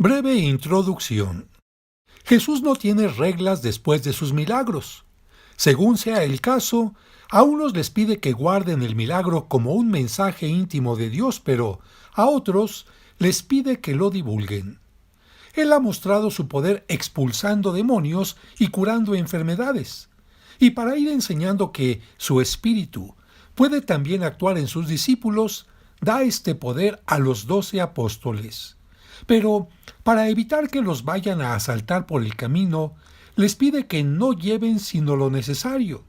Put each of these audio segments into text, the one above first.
Breve introducción. Jesús no tiene reglas después de sus milagros. Según sea el caso, a unos les pide que guarden el milagro como un mensaje íntimo de Dios, pero a otros les pide que lo divulguen. Él ha mostrado su poder expulsando demonios y curando enfermedades. Y para ir enseñando que su espíritu puede también actuar en sus discípulos, da este poder a los 12 apóstoles. Pero, para evitar que los vayan a asaltar por el camino, les pide que no lleven sino lo necesario.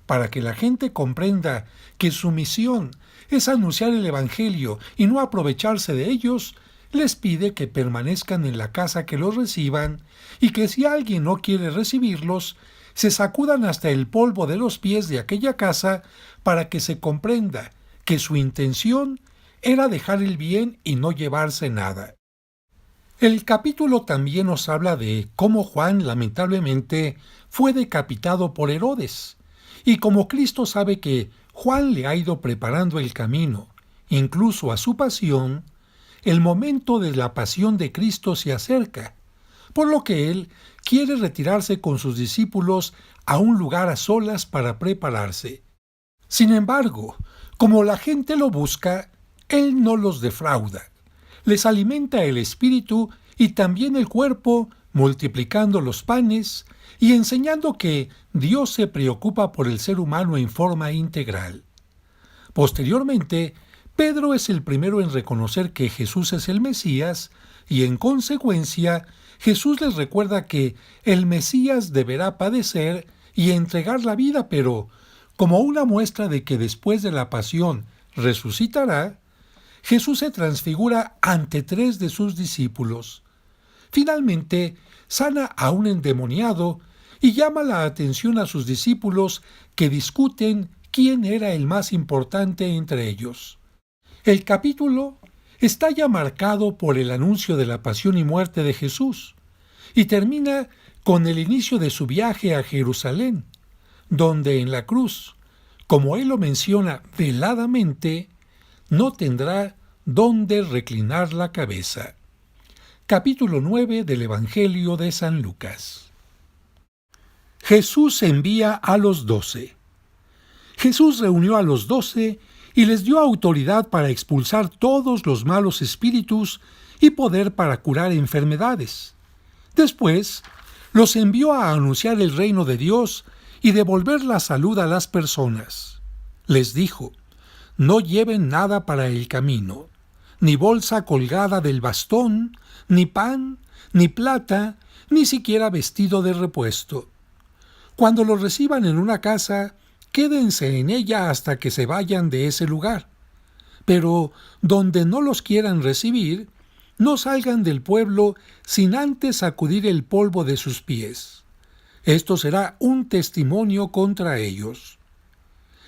Para que la gente comprenda que su misión es anunciar el Evangelio y no aprovecharse de ellos, les pide que permanezcan en la casa que los reciban y que si alguien no quiere recibirlos, se sacudan hasta el polvo de los pies de aquella casa para que se comprenda que su intención era dejar el bien y no llevarse nada. El capítulo también nos habla de cómo Juan lamentablemente fue decapitado por Herodes, y como Cristo sabe que Juan le ha ido preparando el camino, incluso a su pasión, el momento de la pasión de Cristo se acerca, por lo que él quiere retirarse con sus discípulos a un lugar a solas para prepararse. Sin embargo, como la gente lo busca, él no los defrauda. Les alimenta el espíritu y también el cuerpo, multiplicando los panes y enseñando que Dios se preocupa por el ser humano en forma integral. Posteriormente, Pedro es el primero en reconocer que Jesús es el Mesías y, en consecuencia, Jesús les recuerda que el Mesías deberá padecer y entregar la vida, pero, como una muestra de que después de la pasión resucitará, Jesús se transfigura ante 3 de sus discípulos. Finalmente, sana a un endemoniado y llama la atención a sus discípulos que discuten quién era el más importante entre ellos. El capítulo está ya marcado por el anuncio de la pasión y muerte de Jesús y termina con el inicio de su viaje a Jerusalén, donde en la cruz, como él lo menciona veladamente, no tendrá dónde reclinar la cabeza. Capítulo 9 del Evangelio de San Lucas. Jesús envía a los 12. Jesús reunió a los 12 y les dio autoridad para expulsar todos los malos espíritus y poder para curar enfermedades. Después, los envió a anunciar el reino de Dios y devolver la salud a las personas. Les dijo: no lleven nada para el camino, ni bolsa colgada del bastón, ni pan, ni plata, ni siquiera vestido de repuesto. Cuando los reciban en una casa, quédense en ella hasta que se vayan de ese lugar. Pero donde no los quieran recibir, no salgan del pueblo sin antes sacudir el polvo de sus pies. Esto será un testimonio contra ellos.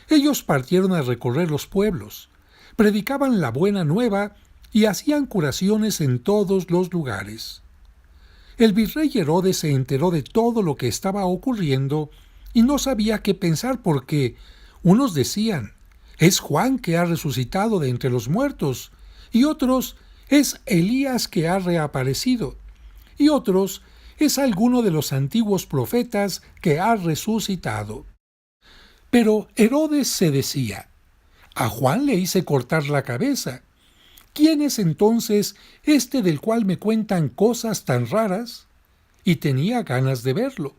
Ellos partieron a recorrer los pueblos, predicaban la buena nueva y hacían curaciones en todos los lugares. El virrey Herodes se enteró de todo lo que estaba ocurriendo y no sabía qué pensar porque unos decían: es Juan que ha resucitado de entre los muertos, y otros: es Elías que ha reaparecido, y otros: es alguno de los antiguos profetas que ha resucitado. Pero Herodes se decía: a Juan le hice cortar la cabeza. ¿Quién es entonces este del cual me cuentan cosas tan raras? Y tenía ganas de verlo.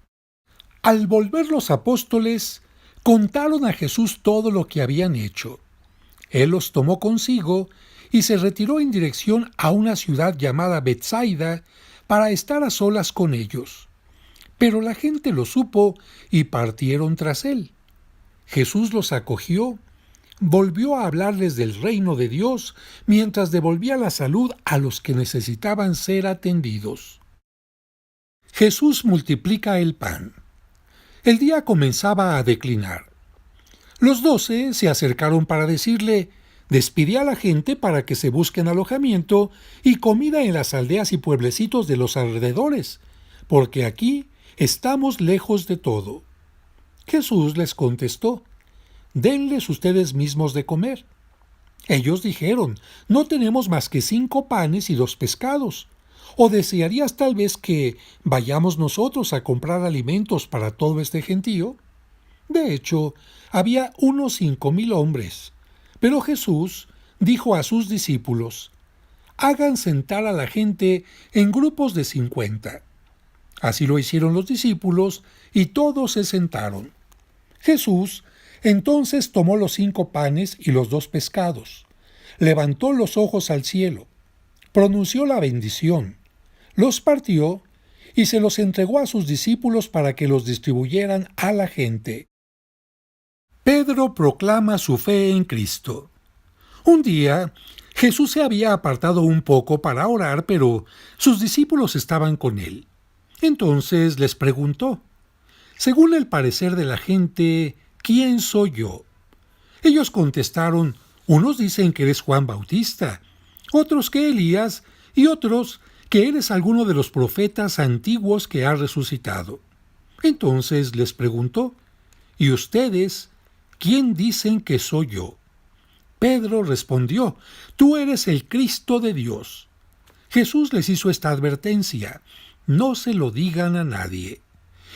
Al volver los apóstoles, contaron a Jesús todo lo que habían hecho. Él los tomó consigo y se retiró en dirección a una ciudad llamada Betsaida para estar a solas con ellos. Pero la gente lo supo y partieron tras él. Jesús los acogió, volvió a hablarles del reino de Dios mientras devolvía la salud a los que necesitaban ser atendidos. Jesús multiplica el pan. El día comenzaba a declinar. Los 12 se acercaron para decirle: despide a la gente para que se busquen alojamiento y comida en las aldeas y pueblecitos de los alrededores, porque aquí estamos lejos de todo. Jesús les contestó: denles ustedes mismos de comer. Ellos dijeron: no tenemos más que 5 panes y 2 pescados. ¿O desearías tal vez que vayamos nosotros a comprar alimentos para todo este gentío? De hecho, había unos 5,000 hombres. Pero Jesús dijo a sus discípulos: hagan sentar a la gente en grupos de 50. Así lo hicieron los discípulos y todos se sentaron. Jesús entonces tomó los 5 panes y los 2 pescados, levantó los ojos al cielo, pronunció la bendición, los partió y se los entregó a sus discípulos para que los distribuyeran a la gente. Pedro proclama su fe en Cristo. Un día, Jesús se había apartado un poco para orar, pero sus discípulos estaban con él. Entonces les preguntó: según el parecer de la gente, ¿quién soy yo? Ellos contestaron: unos dicen que eres Juan Bautista, otros que Elías, y otros que eres alguno de los profetas antiguos que ha resucitado. Entonces les preguntó: ¿y ustedes, quién dicen que soy yo? Pedro respondió: tú eres el Cristo de Dios. Jesús les hizo esta advertencia: no se lo digan a nadie.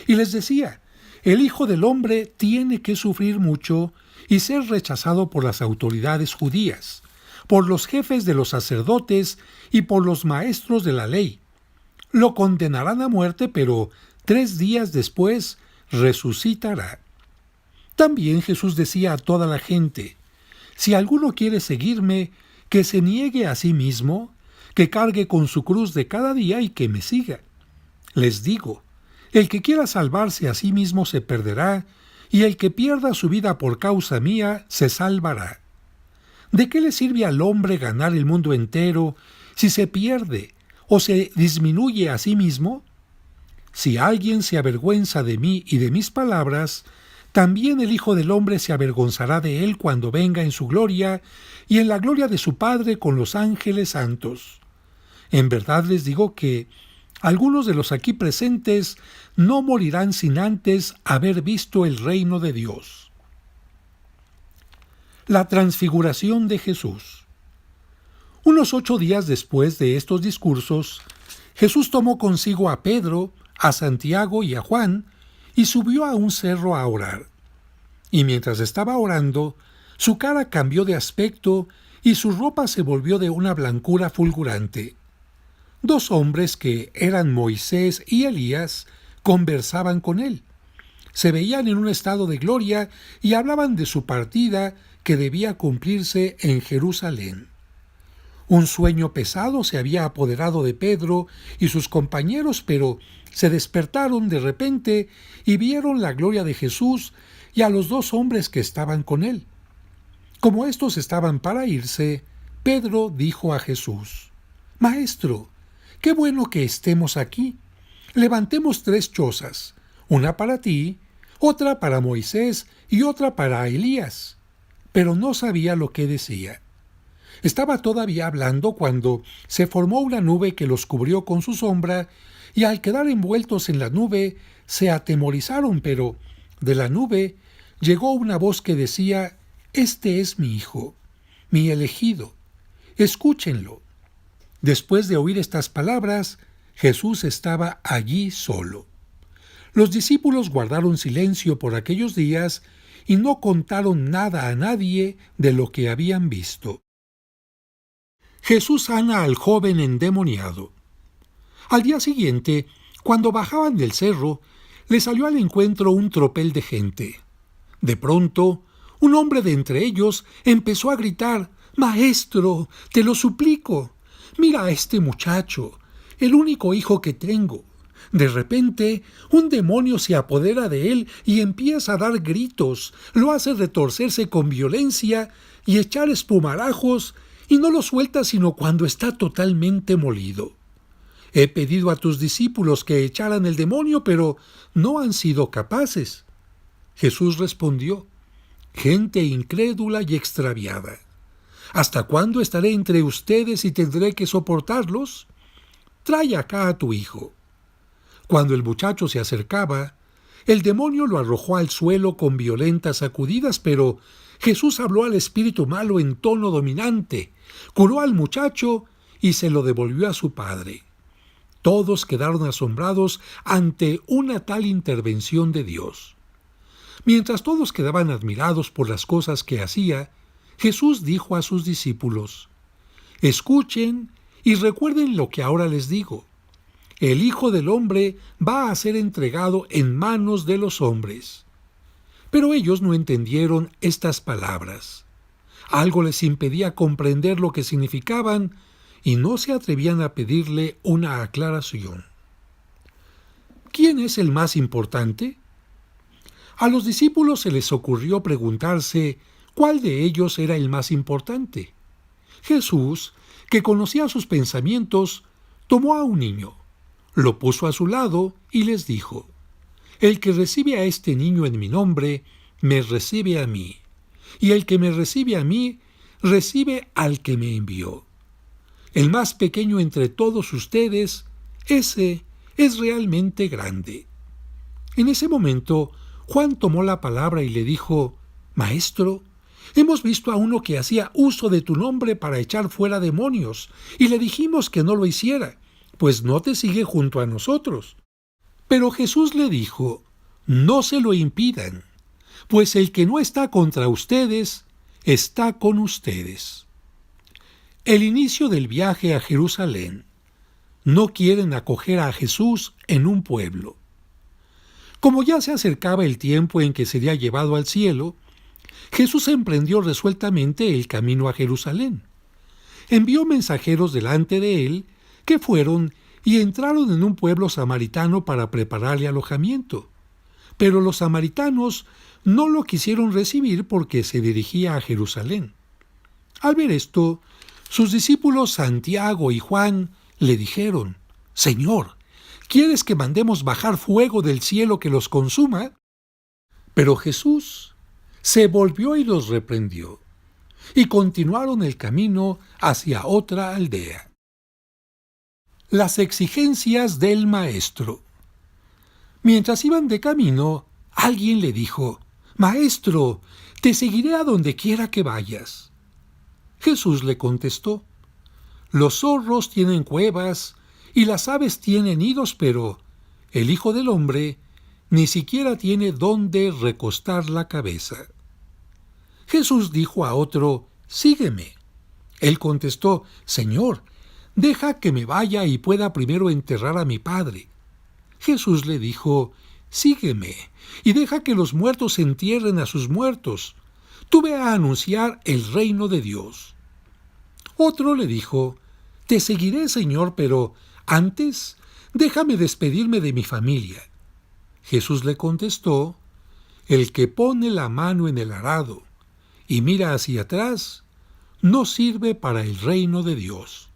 Y les decía: el Hijo del Hombre tiene que sufrir mucho y ser rechazado por las autoridades judías, por los jefes de los sacerdotes y por los maestros de la ley. Lo condenarán a muerte, pero 3 días después resucitará. También Jesús decía a toda la gente: si alguno quiere seguirme, que se niegue a sí mismo, que cargue con su cruz de cada día y que me siga. Les digo, el que quiera salvarse a sí mismo se perderá, y el que pierda su vida por causa mía se salvará. ¿De qué le sirve al hombre ganar el mundo entero si se pierde o se disminuye a sí mismo? Si alguien se avergüenza de mí y de mis palabras, también el Hijo del Hombre se avergonzará de él cuando venga en su gloria y en la gloria de su Padre con los ángeles santos. En verdad les digo que algunos de los aquí presentes no morirán sin antes haber visto el reino de Dios. La transfiguración de Jesús. Unos 8 días después de estos discursos, Jesús tomó consigo a Pedro, a Santiago y a Juan, y subió a un cerro a orar. Y mientras estaba orando, su cara cambió de aspecto y su ropa se volvió de una blancura fulgurante. 2 hombres que eran Moisés y Elías conversaban con él. Se veían en un estado de gloria y hablaban de su partida que debía cumplirse en Jerusalén. Un sueño pesado se había apoderado de Pedro y sus compañeros, pero se despertaron de repente y vieron la gloria de Jesús y a los 2 hombres que estaban con él. Como éstos estaban para irse, Pedro dijo a Jesús: Maestro, qué bueno que estemos aquí. Levantemos 3 chozas, una para ti, otra para Moisés y otra para Elías. Pero no sabía lo que decía. Estaba todavía hablando cuando se formó una nube que los cubrió con su sombra, y al quedar envueltos en la nube se atemorizaron, pero de la nube llegó una voz que decía: Este es mi Hijo, mi elegido, escúchenlo. Después de oír estas palabras, Jesús estaba allí solo. Los discípulos guardaron silencio por aquellos días y no contaron nada a nadie de lo que habían visto. Jesús sana al joven endemoniado. Al día siguiente, cuando bajaban del cerro, le salió al encuentro un tropel de gente. De pronto, un hombre de entre ellos empezó a gritar: «Maestro, te lo suplico, mira a este muchacho, el único hijo que tengo. De repente, un demonio se apodera de él y empieza a dar gritos, lo hace retorcerse con violencia y echar espumarajos, y no lo suelta sino cuando está totalmente molido. He pedido a tus discípulos que echaran el demonio, pero no han sido capaces». Jesús respondió: «Gente incrédula y extraviada, ¿hasta cuándo estaré entre ustedes y tendré que soportarlos? Trae acá a tu hijo». Cuando el muchacho se acercaba, el demonio lo arrojó al suelo con violentas sacudidas, pero Jesús habló al espíritu malo en tono dominante, curó al muchacho y se lo devolvió a su padre. Todos quedaron asombrados ante una tal intervención de Dios. Mientras todos quedaban admirados por las cosas que hacía, Jesús dijo a sus discípulos: «Escuchen y recuerden lo que ahora les digo. El Hijo del Hombre va a ser entregado en manos de los hombres». Pero ellos no entendieron estas palabras. Algo les impedía comprender lo que significaban y no se atrevían a pedirle una aclaración. ¿Quién es el más importante? A los discípulos se les ocurrió preguntarse cuál de ellos era el más importante. Jesús, que conocía sus pensamientos, tomó a un niño, lo puso a su lado y les dijo: «El que recibe a este niño en mi nombre, me recibe a mí, y el que me recibe a mí, recibe al que me envió. El más pequeño entre todos ustedes, ese es realmente grande». En ese momento, Juan tomó la palabra y le dijo: «Maestro, hemos visto a uno que hacía uso de tu nombre para echar fuera demonios, y le dijimos que no lo hiciera, pues no te sigue junto a nosotros». Pero Jesús le dijo: «No se lo impidan, pues el que no está contra ustedes, está con ustedes». El inicio del viaje a Jerusalén. No quieren acoger a Jesús en un pueblo. Como ya se acercaba el tiempo en que sería llevado al cielo, Jesús emprendió resueltamente el camino a Jerusalén. Envió mensajeros delante de él, que fueron y entraron en un pueblo samaritano para prepararle alojamiento. Pero los samaritanos no lo quisieron recibir porque se dirigía a Jerusalén. Al ver esto, sus discípulos Santiago y Juan le dijeron: «Señor, ¿quieres que mandemos bajar fuego del cielo que los consuma?». Pero Jesús se volvió y los reprendió, y continuaron el camino hacia otra aldea. Las exigencias del Maestro. Mientras iban de camino, alguien le dijo: «Maestro, te seguiré a donde quiera que vayas». Jesús le contestó: «Los zorros tienen cuevas y las aves tienen nidos, pero el Hijo del Hombre ni siquiera tiene dónde recostar la cabeza». Jesús dijo a otro: «Sígueme». Él contestó: «Señor, deja que me vaya y pueda primero enterrar a mi padre». Jesús le dijo: «Sígueme y deja que los muertos entierren a sus muertos. Tú ve a anunciar el reino de Dios». Otro le dijo: «Te seguiré, Señor, pero antes déjame despedirme de mi familia». Jesús le contestó: «El que pone la mano en el arado y mira hacia atrás, no sirve para el reino de Dios».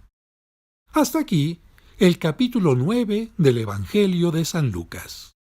Hasta aquí el capítulo 9 del Evangelio de San Lucas.